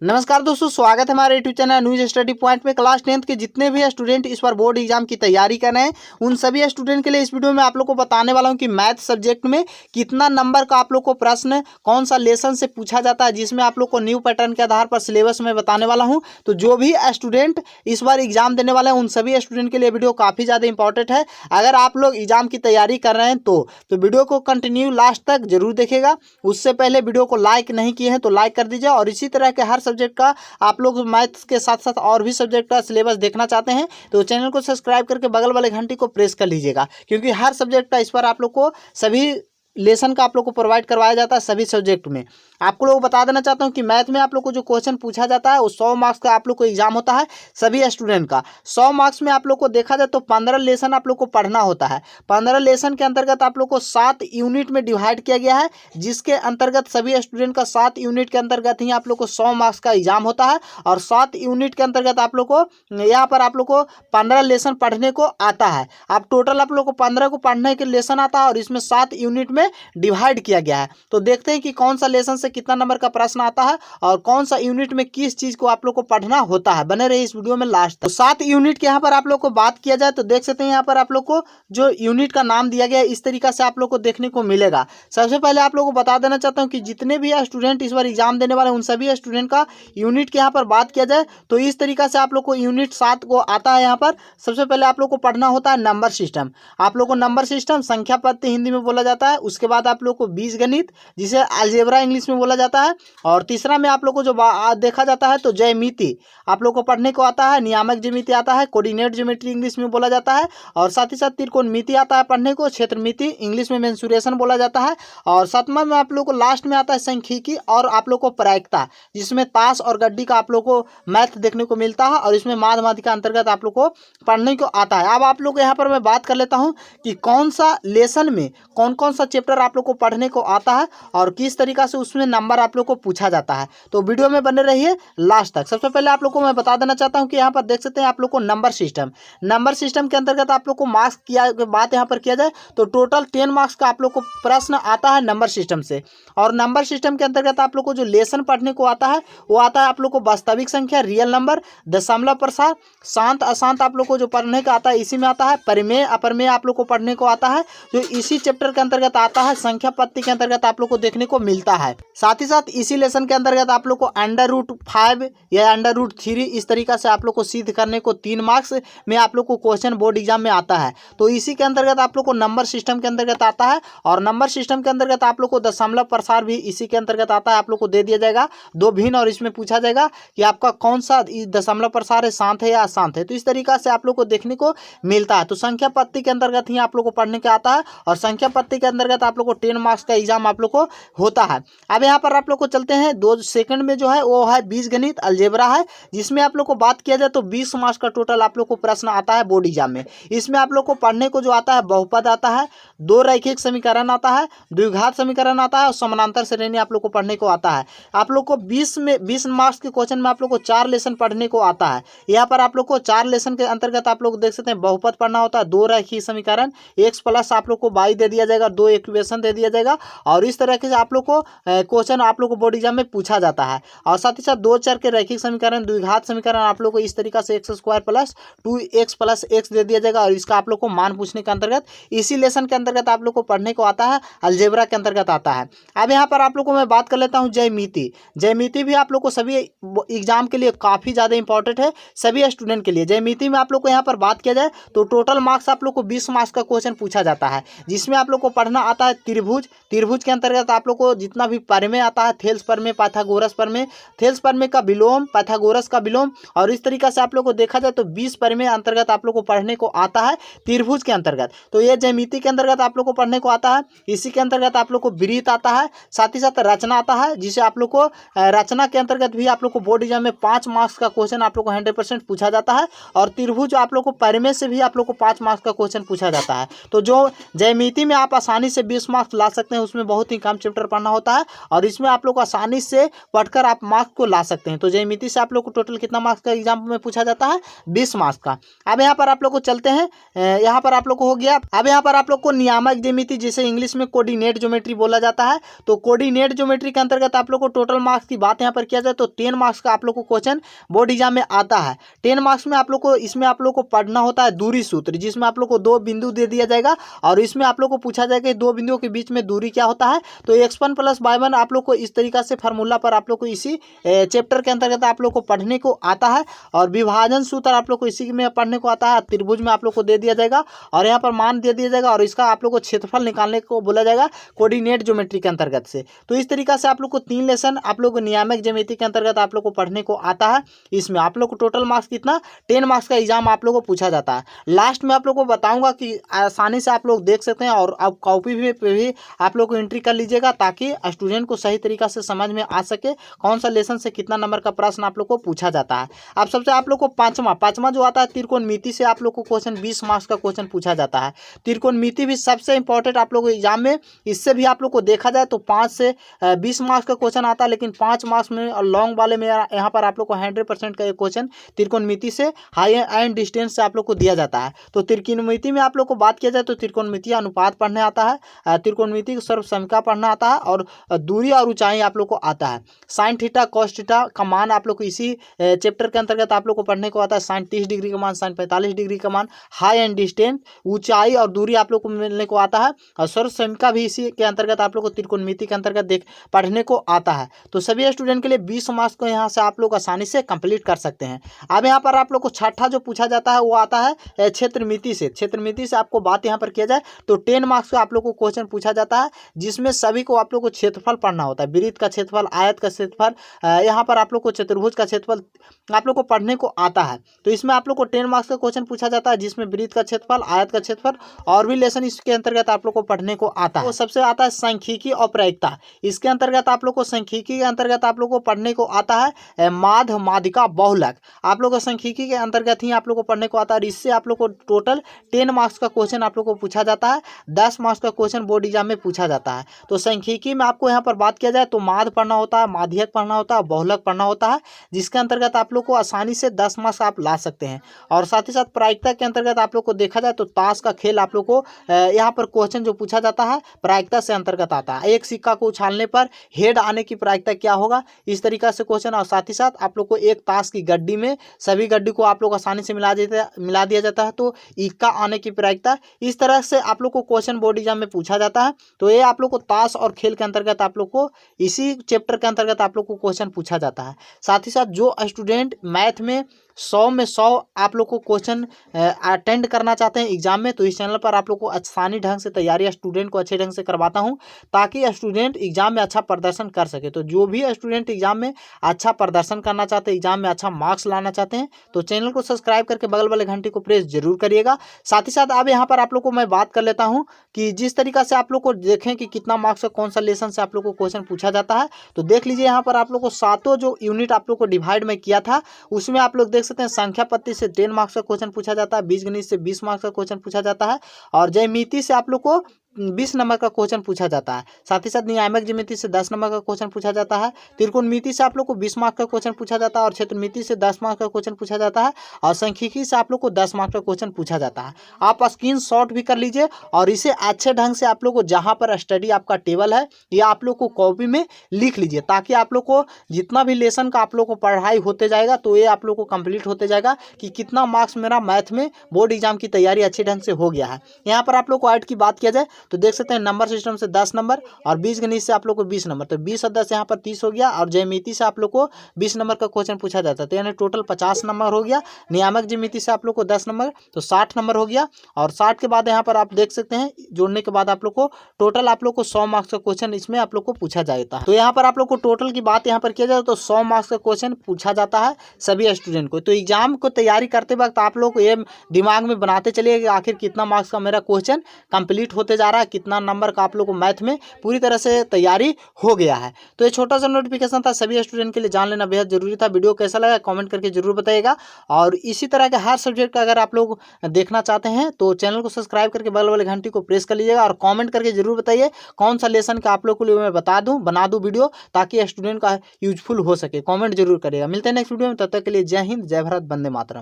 नमस्कार दोस्तों, स्वागत है हमारे YouTube channel news study point में। क्लास 10th के जितने भी स्टूडेंट इस बार बोर्ड एग्जाम की तैयारी कर रहे हैं उन सभी स्टूडेंट के लिए इस वीडियो में आप लोग को बताने वाला हूं कि मैथ सब्जेक्ट में कितना नंबर का आप लोग को प्रश्न कौन सा लेसन से पूछा जाता है, जिसमें आप लोग को न्यू पैटर्न के आधार पर सिलेबस में बताने वाला हूँ। तो जो भी स्टूडेंट इस बार एग्जाम देने वाले हैं उन सभी स्टूडेंट के लिए वीडियो काफ़ी ज़्यादा इंपॉर्टेंट है। अगर आप लोग एग्जाम की तैयारी कर रहे हैं तो वीडियो को कंटिन्यू लास्ट तक जरूर देखेगा। उससे पहले वीडियो को लाइक नहीं किए हैं तो लाइक कर दीजिए, और इसी तरह के हर सब्जेक्ट का आप लोग मैथ्स के साथ साथ और भी सब्जेक्ट का सिलेबस देखना चाहते हैं तो चैनल को सब्सक्राइब करके बगल वाले घंटी को प्रेस कर लीजिएगा, क्योंकि हर सब्जेक्ट का इस पर आप लोग को सभी लेसन का आप लोग को प्रोवाइड करवाया जाता है। सभी सब्जेक्ट में आपको लोग बता देना चाहता हूं कि मैथ में आप लोग को जो क्वेश्चन पूछा जाता है वो 100 मार्क्स का आप लोग को एग्जाम होता है सभी स्टूडेंट का। 100 मार्क्स में आप लोग को देखा जाए तो 15 लेसन आप लोग को पढ़ना होता है। 15 लेसन के अंतर्गत आप लोग को 7 यूनिट में डिवाइड किया गया है, जिसके अंतर्गत सभी स्टूडेंट का 7 यूनिट के अंतर्गत ही आप लोग को 100 मार्क्स का एग्जाम होता है। और 7 यूनिट के अंतर्गत आप लोग को यहाँ पर आप लोग को 15 लेसन पढ़ने को आता है। अब टोटल आप लोग को 15 को पढ़ने के लेसन आता है और इसमें 7 यूनिट में डिवाइड किया गया है। तो देखते हैं कि कौन सा लेसन से कितना नंबर का प्रश्न आता है और कौन सा यूनिट में किस चीज को आप लोग को पढ़ना होता है। बने रहिए इस वीडियो में लास्ट तक। तो 7 यूनिट के यहाँ पर आप लोग को बात किया जाए तो देख सकते हैं यहाँ पर आप लोग को जो यूनिट का नाम दिया गया है इस तरीका से आप लोग को देखने को मिलेगा। सबसे पहले आप लोग को बता देना चाहता हूँ कि जितने भी स्टूडेंट इस बार एग्जाम देने वाले उन सभी स्टूडेंट का यूनिट के यहाँ पर बात किया जाए तो इस तरीका से आप लोग को यूनिट 7 को आता है। यहाँ पर सबसे पहले आप लोग को पढ़ना होता है नंबर सिस्टम। आप लोग को नंबर सिस्टम संख्या पद्धति हिंदी में बोला जाता है। उसके बाद आप लोग को बीजगणित जिसे अलजेब्रा इंग्लिश में बोला जाता है। और तीसरा में आप लोग को जो देखा जाता है तो ज्यामिति आप लोग को पढ़ने को आता है। नियामक ज्यामिति आता है, कोऑर्डिनेट ज्योमेट्री इंग्लिश में बोला जाता है। और साथ ही साथ त्रिकोणमिति आता है पढ़ने को, क्षेत्रमिति इंग्लिश में मेंसुरेशन बोला जाता है। और सातवां में आप लोग को लास्ट में आता है सांख्यिकी और आप लोग को प्रायिकता, जिसमें ताश और गड्डी का आप लोग को मैथ देखने को मिलता है और इसमें माध्यमिक का अंतर्गत आप लोग को पढ़ने को आता है। अब आप लोग को यहाँ पर मैं बात कर लेता हूँ कि कौन सा लेसन में कौन कौन सा चैप्टर आप लोग को पढ़ने को आता है और किस तरीका से उसमें नंबर आप लोग को पूछा जाता है। तो वीडियो में बने रहिए लास्ट तक। सबसे पहले आप लोग को मैं बता देना चाहता हूं कि यहाँ पर देख सकते हैं आप लोग को नंबर सिस्टम के अंतर्गत आप लोग को मार्क्स किया बात यहाँ पर किया जाए तो टोटल 10 मार्क्स का आप लोग को प्रश्न आता है नंबर सिस्टम से। और नंबर सिस्टम के अंतर्गत आप लोग को जो लेसन पढ़ने को आता है वो आता है आप लोग को वास्तविक संख्या, रियल नंबर, दशमलव प्रसार, शांत अशांत आप लोग को जो पढ़ने का आता है इसी में आता है। परिमेय अपरिमेय आप लोग को पढ़ने को आता है जो इसी चैप्टर के अंतर्गत आता है। संख्या पद्धति के अंतर्गत आप लोग को देखने को मिलता है। साथ ही साथ इसी लेसन के अंतर्गत आप लोग को √5 या √3 इस तरीका से आप लोग को सिद्ध करने को 3 मार्क्स में आप लोग को क्वेश्चन बोर्ड एग्जाम में आता है। तो इसी के अंतर्गत आप लोग को नंबर सिस्टम के अंतर्गत आता है। और नंबर सिस्टम के अंतर्गत आप लोग को दशमलव प्रसार भी इसी के अंतर्गत आता है। आप लोग को दे दिया जाएगा 2 भिन्न और इसमें पूछा जाएगा कि आपका कौन सा दशमलव प्रसार है, शांत है या अशांत है। तो इस तरीका से आप लोग को देखने को मिलता है। तो संख्या पद्धति के अंतर्गत ही आप लोग को पढ़ने का आता है और संख्या पद्धति के अंतर्गत आप लोग को 10 मार्क्स का एग्जाम आप लोग को होता है। अब यहाँ पर आप लोग को चलते हैं 2 सेकंड में जो है वो है बीजगणित अलजेब्रा है, जिसमें आप लोग को बात किया जाए तो 20 मार्क्स का टोटल आप लोग को प्रश्न आता है बोर्ड एग्जाम में। इसमें आप लोग को पढ़ने को जो आता है बहुपद आता है, 2 रैखिक समीकरण आता है, द्विघात समीकरण आता है और समानांतर श्रेणी आप लोग को पढ़ने को आता है। आप लोग को 20 मार्क्स के क्वेश्चन में आप लोग को 4 लेसन पढ़ने को आता है। यहाँ पर आप लोग को 4 लेसन के अंतर्गत आप लोग देख सकते हैं बहुपद पढ़ना होता है, 2 रैखिक समीकरण, x प्लस आप लोग को y दे दिया जाएगा, 2 इक्वेशन दे दिया जाएगा। और इस तरह के आप लोग को क्वेश्चन आप लोग को बोर्ड एग्जाम में पूछा जाता है। और साथ ही साथ 2 चर के रैखिक समीकरण, द्विघात समीकरण आप लोग को इस तरीका से x² plus 2x plus x दे दिया जाएगा और इसका आप लोग को मान पूछने के अंतर्गत इसी लेसन के अंतर्गत आप लोग को पढ़ने को आता है, अलजेब्रा के अंतर्गत आता है। अब यहाँ पर आप लोग को मैं बात कर लेता हूँ ज्यामिति भी आप लोग को सभी एग्जाम के लिए काफ़ी ज़्यादा इंपॉर्टेंट है सभी स्टूडेंट के लिए। ज्यामिति में आप लोग को यहाँ पर बात किया जाए तो टोटल मार्क्स आप लोग को 20 मार्क्स का क्वेश्चन पूछा जाता है, जिसमें आप लोग को पढ़ना आता है त्रिभुज के अंतर्गत आप लोग को जितना भी परिमेय आता है, थेल्स परिमेय, पाइथागोरस परिमेय, थेल्स परिमेय का विलोम, पाइथागोरस का विलोम। और इस तरीका से आप लोग को देखा जाए तो 20 परिमेय अंतर्गत आप लोग को पढ़ने को आता है त्रिभुज के अंतर्गत। तो ये ज्यामिति के अंतर्गत आप लोग को पढ़ने को आता है। इसी के अंतर्गत आप लोग को वृत्त आता है, साथ ही साथ रचना आता है, जिसे आप लोग को रचना के अंतर्गत भी आप लोग को बोर्ड एग्जाम में 5 मार्क्स का क्वेश्चन आप लोग को 100% पूछा जाता है। और त्रिभुज आप लोग को परिमेय से भी आप लोग को 5 मार्क्स का क्वेश्चन पूछा जाता है। तो जो ज्यामिति में आप आसानी से 20 मार्क्स ला सकते हैं। उसमें बहुत ही कम चैप्टर पढ़ना होता है और इसमें आप लोग आसानी से पढ़कर आप मार्क्स को ला सकते हैं। तो ज्यामिति से आप लोग को टोटल कितना मार्क्स का एग्जाम में पूछा जाता है? 20 मार्क्स का। अब यहाँ पर आप लोग को चलते हैं, यहाँ पर आप लोग को हो गया। अब यहाँ पर आप लोग को नियामक ज्यामिति, जिसे इंग्लिश में कोऑर्डिनेट ज्योमेट्री बोला जाता है, तो कोऑर्डिनेट ज्योमेट्री के अंतर्गत आप लोग को टोटल मार्क्स की बात यहाँ पर किया जाए तो 10 मार्क्स का आप लोग को क्वेश्चन बोर्ड एग्जाम में आता है। 10 मार्क्स में आप लोग को, इसमें आप लोग को पढ़ना होता है दूरी सूत्र, जिसमें आप लोग को 2 बिंदु दे दिया जाएगा और इसमें आप लोग को पूछा जाएगा कि 2 बिंदुओं के बीच में दूरी क्या होता है। तो x1 + y1 आप लोग को इस तरीका से फार्मूला पर आप लोग को इसी चैप्टर के अंतर्गत आप लोग को पढ़ने को आता है और विभाजन सूत्र आप लोग को इसी में पढ़ने को आता है। त्रिभुज में आप लोग को दे दिया जाएगा और यहाँ पर मान दे दिया जाएगा और इसका आप लोग को क्षेत्रफल निकालने को बोला जाएगा कोऑर्डिनेट ज्योमेट्री के अंतर्गत से। तो इस तरीका से आप लोग को 3 लेसन आप लोग को नियामक ज्यामिति के अंतर्गत आप लोग को पढ़ने को आता है। इसमें आप लोग को टोटल मार्क्स कितना? 10 मार्क्स का एग्जाम आप लोग को पूछा जाता है। लास्ट में आप लोग को बताऊंगा कि आसानी से आप लोग देख सकते हैं और आप कॉपी पे भी आप लोग को एंट्री कर लीजिएगा ताकि स्टूडेंट को सही तरीका से समझ में आ सके कौन सा लेसन से कितना नंबर का प्रश्न आप लोग को पूछा जाता है। अब सबसे आप लोग को पांचवा जो आता है त्रिकोणमिति से आप लोग को क्वेश्चन 20 मार्क्स का क्वेश्चन पूछा जाता है। त्रिकोणमिति भी सबसे इंपॉर्टेंट आप लोग को एग्जाम में, इससे भी आप लोग को देखा जाए तो 5 से 20 मार्क्स का क्वेश्चन आता है, लेकिन 5 मार्क्स में और लॉन्ग वाले में यहाँ पर आप लोग को 100% का क्वेश्चन त्रिकोणमिति से हाई एंड डिस्टेंस से आप लोग को दिया जाता है। तो त्रिकोणमिति में आप लोग को बात किया जाए तो त्रिकोणमिति अनुपात पढ़ने आता है, त्रिकोणमिति सर्वसमीकरण पढ़ना आता है और दूरी और ऊंचाई आप लोग को आता है। साइन थीटा कॉस थीटा का मान आप लोग को इसी चैप्टर के अंतर्गत आप लोग को पढ़ने को आता है। साइन 30 डिग्री का मान, साइन 45 डिग्री का मान, हाई एंड डिस्टेंस, ऊंचाई और दूरी आप लोग को मिलने को आता है और सर्वसमीकरण भी इसी के अंतर्गत आप लोग को त्रिकोणमिति के अंतर्गत पढ़ने को आता है। तो सभी स्टूडेंट के लिए 20 मार्क्स को यहाँ से आप लोग आसानी से कंप्लीट कर सकते हैं। अब यहाँ पर आप लोग को छठा जो पूछा जाता है वो आता है क्षेत्रमिति से। क्षेत्रमिति से आपको बात यहाँ पर किया जाए तो 10 मार्क्स का आप लोग को क्वेश्चन पूछा जाता है, जिसमें सभी को आप लोग को क्षेत्रफल पढ़ना होता है। वृत्त का क्षेत्रफल, आयत का क्षेत्रफल, यहाँ पर आप लोग को चतुर्भुज का क्षेत्रफल आप लोग को पढ़ने को आता है। तो इसमें आप लोग को 10 मार्क्स का क्वेश्चन पूछा जाता है, जिसमें वृत्त का क्षेत्रफल, आयत का क्षेत्रफल और भी लेसन इसके अंतर्गत आप लोग को पढ़ने को आता है। तो सबसे आता है सांख्यिकी और प्रायिकता। इसके अंतर्गत आप लोग को सांख्यिकी के अंतर्गत आप लोग को पढ़ने को आता है माध्य, माध्यिका, बहुलक। आप लोग को सांख्यिकी के अंतर्गत ही आप लोग को पढ़ने को आता है। इससे आप लोग को टोटल 10 मार्क्स का क्वेश्चन आप लोग को पूछा जाता है। 10 मार्क्स का क्वेश्चन बोर्ड एग्जाम में पूछा जाता है। तो सांख्यिकी में आपको यहाँ पर बात किया जाए तो माध्य पढ़ना होता है, माध्यक पढ़ना होता है, बहुलक पढ़ना होता है, जिसके अंतर्गत आप लोग को आसानी से 10 मार्क्स आप ला सकते हैं। और साथ ही साथ प्रायिकता के अंतर्गत आप लोग को देखा जाए तो ताश का खेल आप लोग को यहाँ पर क्वेश्चन जो पूछा जाता है प्रायिकता से अंतर्गत आता है। एक सिक्का को उछालने पर हेड आने की प्रायिकता क्या होगा, इस तरीका से क्वेश्चन। और साथ ही साथ आप लोग को एक ताश की गड्डी में सभी गड्डी को आप लोग आसानी से मिला दिया जाता है तो इक्का आने की प्रायिकता, इस तरह से आप लोग को क्वेश्चन बोर्ड एग्जाम में पूछा जाता है। तो ये आप लोग को ताश और खेल के अंतर्गत आप लोग को इसी चैप्टर के अंतर्गत आप लोग को क्वेश्चन पूछा जाता है। साथ ही साथ जो स्टूडेंट मैथ में 100 में 100 आप लोग को क्वेश्चन अटेंड करना चाहते हैं एग्जाम में, तो इस चैनल पर आप लोग को आसानी ढंग से तैयारी स्टूडेंट को अच्छे ढंग से करवाता हूं ताकि स्टूडेंट एग्जाम में अच्छा प्रदर्शन कर सके। तो जो भी स्टूडेंट एग्जाम में अच्छा प्रदर्शन करना चाहते हैं, एग्जाम में अच्छा मार्क्स लाना चाहते हैं, तो चैनल को सब्सक्राइब करके बगल वाले घंटी को प्रेस जरूर करिएगा। साथ ही साथ अब यहाँ पर आप लोग को मैं बात कर लेता हूँ कि जिस तरीका से आप लोग को देखें कि कितना मार्क्स का कौन सा लेसन से आप लोग को क्वेश्चन पूछा जाता है। तो देख लीजिए यहाँ पर आप लोग को 7 जो यूनिट आप लोग को डिवाइड में किया था, उसमें आप लोग देख सकते हैं संख्या पत्ती से 10 मार्क्स का क्वेश्चन पूछा जाता है, बीजगणित से 20 मार्क्स का क्वेश्चन पूछा जाता है और ज्यामिति से आप लोग को 20 नंबर का क्वेश्चन पूछा जाता है। साथ ही साथ नियामक ज्यामिति से 10 नंबर का क्वेश्चन पूछा जाता है। त्रिकोणमिति से आप लोग को 20 मार्क्स का क्वेश्चन पूछा जाता है और क्षेत्रमिति से 10 मार्क्स का क्वेश्चन पूछा जाता है और सांख्यिकी से आप लोग को 10 मार्क्स का क्वेश्चन पूछा जाता है। आप स्क्रीनशॉट भी कर लीजिए और इसे अच्छे ढंग से आप लोग को जहाँ पर स्टडी आपका टेबल है या आप लोग को कॉपी में लिख लीजिए, ताकि आप लोग को जितना भी लेसन का आप लोग को पढ़ाई होते जाएगा तो ये आप लोग को कंप्लीट होते जाएगा कि कितना मार्क्स मेरा मैथ में बोर्ड एग्जाम की तैयारी अच्छे ढंग से हो गया है। यहाँ पर आप लोग को ऐड की बात किया जाए तो देख सकते हैं नंबर सिस्टम से 10 नंबर और बीजगणित से आप लोग को 20 नंबर, तो 20 और 10 यहाँ पर 30 हो गया और ज्यामिति से आप लोग को 20 नंबर का क्वेश्चन पूछा जाता है, तो यानी टोटल 50 नंबर हो गया। नियामक ज्यामिति से आप लोग को 10 नंबर तो 60 नंबर हो गया और 60 के बाद यहाँ पर आप देख सकते हैं जोड़ने के बाद आप लोग को टोटल आप लोग को 100 मार्क्स का क्वेश्चन इसमें आप लोग को पूछा जाता है। तो यहाँ पर आप लोग को टोटल की बात यहाँ पर किया जाए तो 100 मार्क्स का क्वेश्चन पूछा जाता है सभी स्टूडेंट को। तो एग्जाम को तैयारी करते वक्त आप लोग को ये दिमाग में बनाते चलिए कि आखिर कितना मार्क्स का मेरा क्वेश्चन कंप्लीट होते जा आ रहा है, कितना नंबर का आप लोग को मैथ में पूरी तरह से तैयारी हो गया है। तो ये छोटा सा नोटिफिकेशन था, सभी स्टूडेंट के लिए जान लेना बेहद जरूरी था। वीडियो कैसा लगा कमेंट करके जरूर बताइएगा, और इसी तरह के हर सब्जेक्ट का अगर आप लोग देखना चाहते हैं तो चैनल को सब्सक्राइब करके बगल वाले घंटी को प्रेस कर लीजिएगा, और कमेंट करके जरूर बताइए कौन सा लेसन का आप लोग को लिए मैं बना दूं वीडियो, ताकि स्टूडेंट का यूजफुल हो सके। कमेंट जरूर करिएगा। मिलते हैं नेक्स्ट वीडियो में, तब तक के लिए जय हिंद, जय भारत, वंदे मातरम।